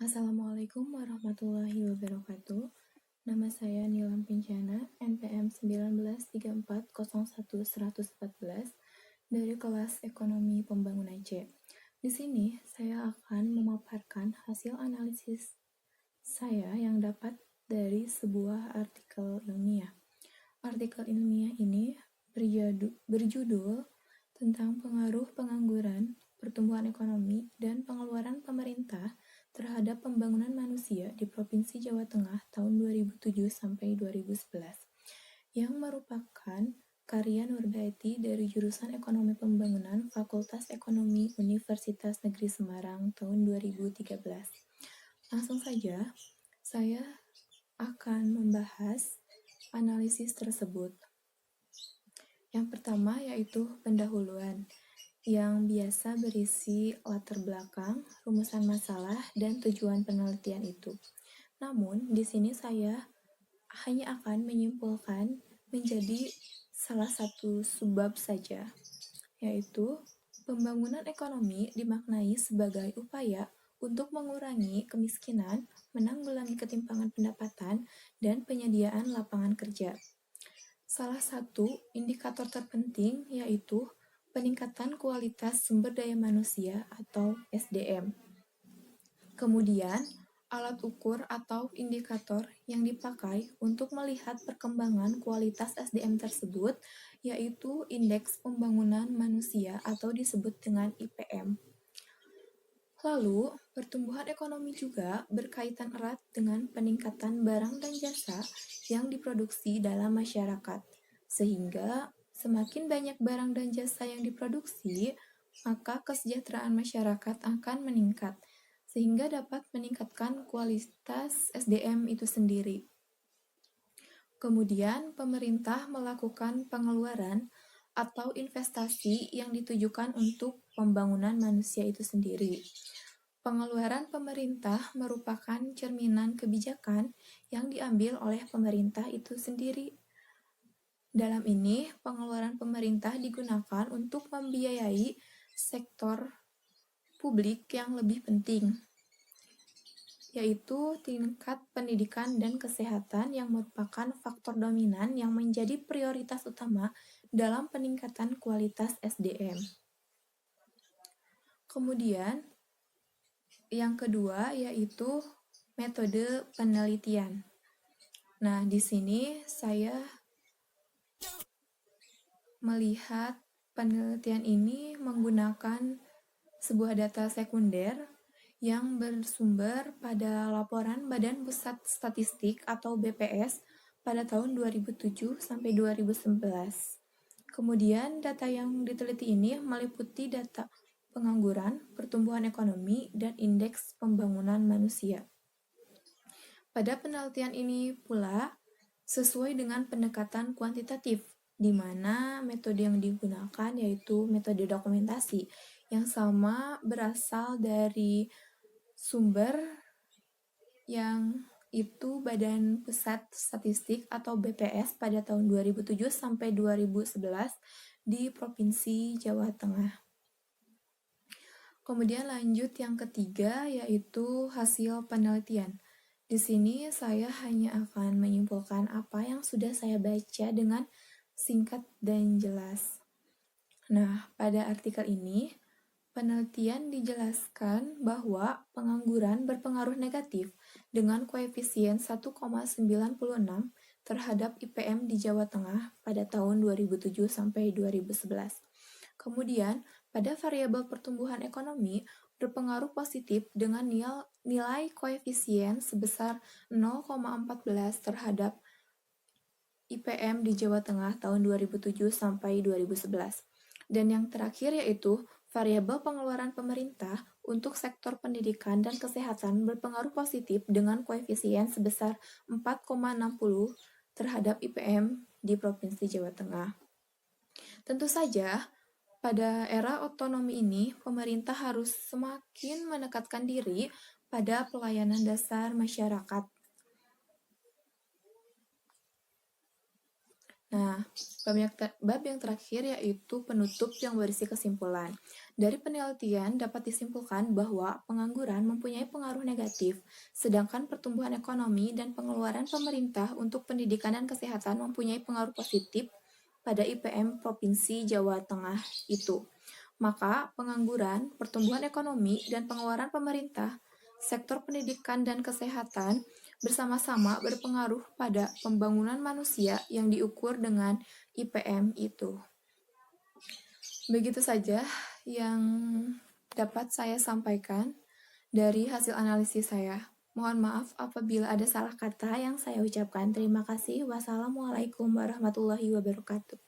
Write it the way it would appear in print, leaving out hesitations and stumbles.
Assalamualaikum warahmatullahi wabarakatuh. Nama saya Nilam Pincana, NPM 1934011114 dari kelas Ekonomi Pembangunan C. Di sini saya akan memaparkan hasil analisis saya yang dapat dari sebuah artikel ilmiah. Artikel ilmiah ini berjudul tentang pengaruh pengangguran, pertumbuhan ekonomi, dan pengeluaran pemerintah terhadap pembangunan manusia di Provinsi Jawa Tengah tahun 2007 sampai 2011, yang merupakan karya Nurbaiti dari jurusan Ekonomi Pembangunan Fakultas Ekonomi Universitas Negeri Semarang tahun 2013. Langsung saja, saya akan membahas analisis tersebut. Yang pertama yaitu pendahuluan, yang biasa berisi latar belakang, rumusan masalah, dan tujuan penelitian itu. Namun, di sini saya hanya akan menyimpulkan menjadi salah satu subbab saja, yaitu pembangunan ekonomi dimaknai sebagai upaya untuk mengurangi kemiskinan, menanggulangi ketimpangan pendapatan, dan penyediaan lapangan kerja. Salah satu indikator terpenting yaitu peningkatan kualitas sumber daya manusia atau SDM. Kemudian, alat ukur atau indikator yang dipakai untuk melihat perkembangan kualitas SDM tersebut yaitu Indeks Pembangunan Manusia atau disebut dengan IPM. Lalu, pertumbuhan ekonomi juga berkaitan erat dengan peningkatan barang dan jasa yang diproduksi dalam masyarakat, sehingga semakin banyak barang dan jasa yang diproduksi, maka kesejahteraan masyarakat akan meningkat, sehingga dapat meningkatkan kualitas SDM itu sendiri. Kemudian, pemerintah melakukan pengeluaran atau investasi yang ditujukan untuk pembangunan manusia itu sendiri. Pengeluaran pemerintah merupakan cerminan kebijakan yang diambil oleh pemerintah itu sendiri. Dalam ini, pengeluaran pemerintah digunakan untuk membiayai sektor publik yang lebih penting, yaitu tingkat pendidikan dan kesehatan yang merupakan faktor dominan yang menjadi prioritas utama dalam peningkatan kualitas SDM. Kemudian, yang kedua yaitu metode penelitian. Nah, di sini saya melihat penelitian ini menggunakan sebuah data sekunder yang bersumber pada laporan Badan Pusat Statistik atau BPS pada tahun 2007 sampai 2011. Kemudian data yang diteliti ini meliputi data pengangguran, pertumbuhan ekonomi, dan indeks pembangunan manusia. Pada penelitian ini pula sesuai dengan pendekatan kuantitatif, di mana metode yang digunakan yaitu metode dokumentasi yang sama berasal dari sumber yang itu Badan Pusat Statistik atau BPS pada tahun 2007 sampai 2011 di Provinsi Jawa Tengah. Kemudian lanjut yang ketiga yaitu hasil penelitian. Di sini saya hanya akan menyimpulkan apa yang sudah saya baca dengan singkat dan jelas. Nah, pada artikel ini, penelitian dijelaskan bahwa pengangguran berpengaruh negatif dengan koefisien 1,96 terhadap IPM di Jawa Tengah pada tahun 2007 sampai 2011. Kemudian, pada variabel pertumbuhan ekonomi berpengaruh positif dengan nilai koefisien sebesar 0,14 terhadap IPM di Jawa Tengah tahun 2007 sampai 2011. Dan yang terakhir yaitu variabel pengeluaran pemerintah untuk sektor pendidikan dan kesehatan berpengaruh positif dengan koefisien sebesar 4,60 terhadap IPM di Provinsi Jawa Tengah. Tentu saja, pada era otonomi ini, pemerintah harus semakin menekatkan diri pada pelayanan dasar masyarakat. Nah, bab yang terakhir yaitu penutup yang berisi kesimpulan. Dari penelitian dapat disimpulkan bahwa pengangguran mempunyai pengaruh negatif, sedangkan pertumbuhan ekonomi dan pengeluaran pemerintah untuk pendidikan dan kesehatan mempunyai pengaruh positif pada IPM Provinsi Jawa Tengah itu. Maka, pengangguran, pertumbuhan ekonomi, dan pengeluaran pemerintah, sektor pendidikan dan kesehatan bersama-sama berpengaruh pada pembangunan manusia yang diukur dengan IPM itu. Begitu saja yang dapat saya sampaikan dari hasil analisis saya. Mohon maaf apabila ada salah kata yang saya ucapkan. Terima kasih. Wassalamualaikum warahmatullahi wabarakatuh.